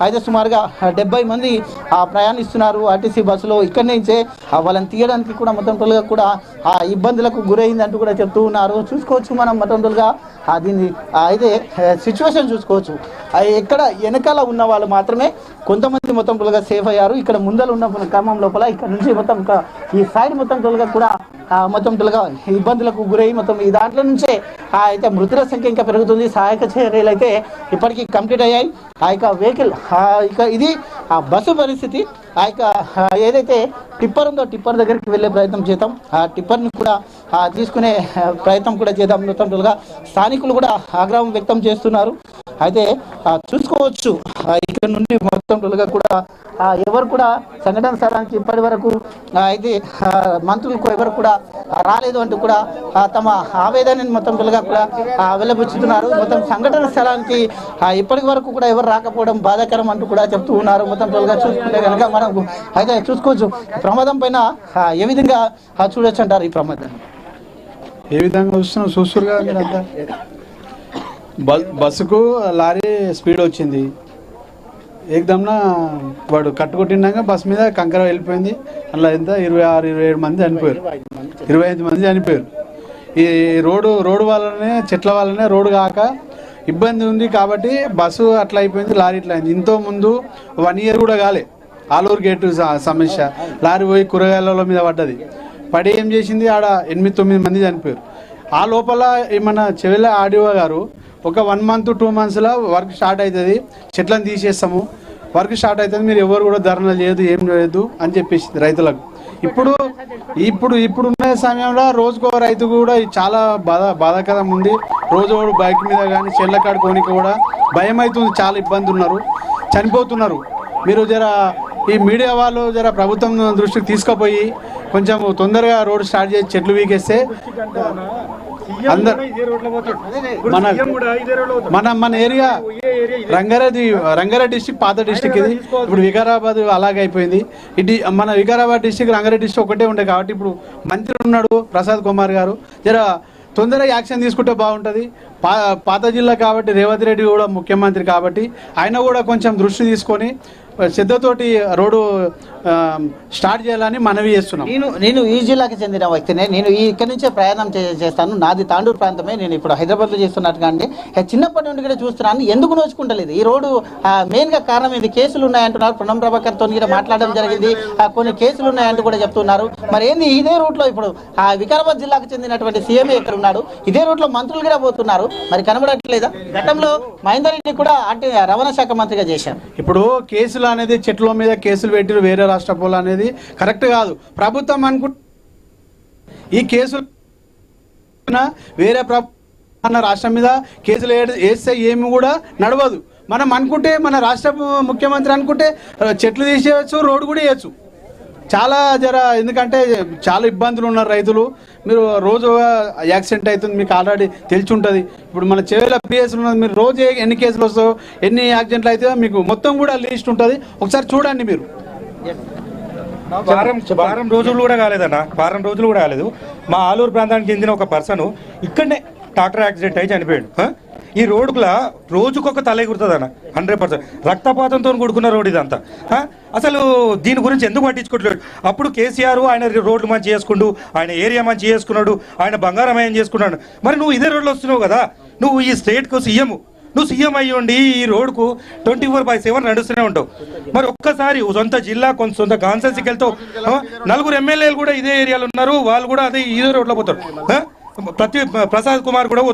అయితే సుమారుగా 70 మంది ప్రయాణిస్తున్నారు ఆర్టీసీ బస్సులో. ఇక్కడి నుంచే వాళ్ళని తీయడానికి కూడా మొత్తం టోల్గా కూడా ఇబ్బందులకు గురైందంటూ కూడా చెప్తూ ఉన్నారు. చూసుకోవచ్చు మనం మొత్తం టోల్గా దీన్ని అయితే సిచ్యువేషన్ చూసుకోవచ్చు. ఎక్కడ వెనకాల ఉన్న వాళ్ళు మాత్రమే కొంతమంది మొత్తం టోల్గా సేఫ్ అయ్యారు. ఇక్కడ ముందర ఉన్న క్రమం లోపల ఇక్కడ నుంచి మొత్తం ఈ సైడ్ మొత్తం టోల్గా కూడా మొత్తం టోల్గా ఇబ్బందులకు గురై మొత్తం ఈ దాంట్లో నుంచే అయితే మృతుల సంఖ్య ఇంకా పెరుగుతుంది. సహాయక చర్యలు అయితే ఇప్పటికీ కంప్లీట్ అయ్యాయి. ఆ యొక్క వెహికల్ ఇక ఇది బస్సు పరిస్థితి. ఆ యొక్క ఏదైతే టిప్పర్ ఉందో టిప్పర్ దగ్గరికి వెళ్ళే ప్రయత్నం చేద్దాం. ఆ టిప్పర్ని కూడా తీసుకునే ప్రయత్నం కూడా చేద్దాం. మొత్తంగా స్థానికులు కూడా ఆగ్రహం వ్యక్తం చేస్తున్నారు. అయితే చూసుకోవచ్చు ఇక్కడ నుండి మొత్తంగా కూడా ఎవరు కూడా సంఘటన స్థలానికి ఇప్పటి వరకు అయితే మంత్రులకు ఎవరు కూడా రాలేదు అంటూ కూడా తమ ఆవేదనని మొత్తంగా కూడా వెల్లబుచ్చుతున్నారు. మొత్తం సంఘటన స్థలానికి ఇప్పటి వరకు కూడా ఎవరు రాకపోవడం బాధాకరం అంటూ కూడా చెప్తూ ఉన్నారు. మొత్తంగా చూసుకుంటే కనుక మనం అయితే చూసుకోవచ్చు ప్రమాదం పైన ఏ విధంగా చూడొచ్చు అంటారు. ఈ ప్రమాదం ఏ విధంగా చూస్తున్నారు మీరంతా? బస్సుకు లారీ స్పీడ్ వచ్చింది. ఏకదమ్న వాడు కట్టుకొట్టినాక బస్సు మీద కంకర వెళ్ళిపోయింది. అందులో ఎంత 26-27 మంది చనిపోయారు, 25 మంది చనిపోయారు. ఈ రోడ్డు వల్లనే చెట్ల వల్లనే రోడ్డు కాక ఇబ్బంది ఉంది కాబట్టి బస్సు అట్లా అయిపోయింది, లారీ ఇట్లా అయింది. ఇంతో ముందు 1 ఇయర్ కూడా కాలే ఆలూరు గేటు సమస్య, లారీ పోయి కూరగాయల మీద పడ్డది. పడి ఏం చేసింది, ఆడ 8-9 మంది చనిపోయారు. ఆ లోపల మన చెవెల ఆర్డీఓ గారు ఒక 1 మంత్ 2 మంత్స్లో వర్క్ స్టార్ట్ అవుతుంది, చెట్లను తీసేస్తాము, వర్క్ స్టార్ట్ అవుతుంది, మీరు ఎవరు కూడా ధర్నా చేయదు ఏం చేయదు అని చెప్పేసింది రైతులకు. ఇప్పుడున్న సమయంలో రోజుకో రైతు కూడా చాలా బాధాకరం ఉంది. రోజు బైక్ మీద కానీ చెల్లకాడు కోనికి కూడా భయం అవుతుంది, చాలా ఇబ్బంది ఉన్నారు, చనిపోతున్నారు. మీరు ఈ మీడియా వాళ్ళు ప్రభుత్వం దృష్టికి తీసుకుపోయి కొంచెం తొందరగా రోడ్డు స్టార్ట్ చేసి చెట్లు వీకేస్తే అందరు మన ఏరియా రంగారెడ్డి డిస్టిక్ పాత డిస్టిక్ ఇది. ఇప్పుడు వికారాబాద్ అలాగే అయిపోయింది. మన వికారాబాద్ డిస్టిక్ రంగారెడ్డి డిస్టిక్ ఒకటే ఉండే కాబట్టి ఇప్పుడు మంత్రి ఉన్నాడు ప్రసాద్ కుమార్ గారు, తొందరగా యాక్షన్ తీసుకుంటే బాగుంటుంది. పాత జిల్లా కాబట్టి రేవంత్ రెడ్డి కూడా ముఖ్యమంత్రి కాబట్టి ఆయన కూడా కొంచెం దృష్టి తీసుకొని శ్రద్ధతోటి రోడ్డు స్టార్ట్ చేయాలని మనవి చేస్తున్నాం. నేను ఈ జిల్లాకి చెందిన వ్యక్తినే. నేను ఇక్కడి నుంచే ప్రయాణం చేస్తాను. నాది తాండూరు ప్రాంతమే. నేను ఇప్పుడు హైదరాబాద్లో చేస్తున్నట్టుగా అండి చిన్నప్పటి నుండి కూడా చూస్తున్నాను. ఎందుకు నోచుకుంటలేదు ఈ రోడ్డు? మెయిన్గా కారణం ఇది కేసులు ఉన్నాయంటున్నారు. పొన్నం ప్రభాకర్తో కూడా మాట్లాడడం జరిగింది. కొన్ని కేసులు ఉన్నాయంటూ కూడా చెప్తున్నారు. మరి ఏంది ఇదే రూట్లో ఇప్పుడు వికారాబాద్ జిల్లాకు చెందినటువంటి సీఎం ఎక్కడ ఉన్నాడు? ఇదే రూట్లో మంత్రులు కూడా పోతున్నారు. మరి కనబడట్లేదా? గతంలో మహేందర్ రెడ్డి కూడా రవాణా శాఖ మంత్రిగా చేశారు. ఇప్పుడు కేసులు అనేది చెట్ల మీద కేసులు పెట్టి వేరే రాష్ట్ర పోలు అనేది కరెక్ట్ కాదు. ప్రభుత్వం ఈ కేసులు వేరే రాష్ట్రం మీద కేసులు వేస్తే ఏమి కూడా నడవదు. మనం అనుకుంటే మన రాష్ట్ర ముఖ్యమంత్రి అనుకుంటే చెట్లు తీసేయచ్చు, రోడ్డు కూడా వేయచ్చు. చాలా ఎందుకంటే చాలా ఇబ్బందులు ఉన్నారు రైతులు. మీరు రోజు యాక్సిడెంట్ అవుతుంది, మీకు ఆల్రెడీ తెలిసి ఉంటుంది. ఇప్పుడు మన చెవేల పిఎస్లు ఉన్నది, మీరు రోజు ఎన్ని కేసులు వస్తాయో ఎన్ని యాక్సిడెంట్లు అవుతాయో మీకు మొత్తం కూడా లిస్ట్ ఉంటుంది. ఒకసారి చూడండి మీరు. వారం రోజులు కూడా కాలేదన్న, వారం రోజులు కూడా కాలేదు. మా ఆలూరు ప్రాంతానికి చెందిన ఒక పర్సన్ ఇక్కడనే ట్రాక్టర్ యాక్సిడెంట్ అయి చనిపోయాడు. ఈ రోడ్డులా రోజుకొక తల ఎగురుతుంది అన్న, 100% రక్తపాతంతో కూడుకున్న రోడ్ ఇదంతా. అసలు దీని గురించి ఎందుకు పట్టించుకోవట్లేదు? అప్పుడు కేసీఆర్ ఆయన రోడ్లు మంచి చేసుకుంటూ, ఆయన ఏరియా మంచి చేసుకున్నాడు, ఆయన బంగారమయం చేసుకున్నాడు. మరి నువ్వు ఇదే రోడ్లో వస్తున్నావు కదా, నువ్వు ఈ స్టేట్కు సీఎం, నువ్వు సీఎం అయ్యి ఉండి ఈ రోడ్కు 24/7 నడుస్తూనే ఉంటావు. మరి ఒక్కసారి సొంత జిల్లా సొంత కాన్స్టిట్యూన్సీకి వెళ్తావు. 4 ఎమ్మెల్యేలు కూడా ఇదే ఏరియాలో ఉన్నారు, వాళ్ళు కూడా ఇదే రోడ్లో పోతారు. ప్రసాద్ కుమార్ కూడా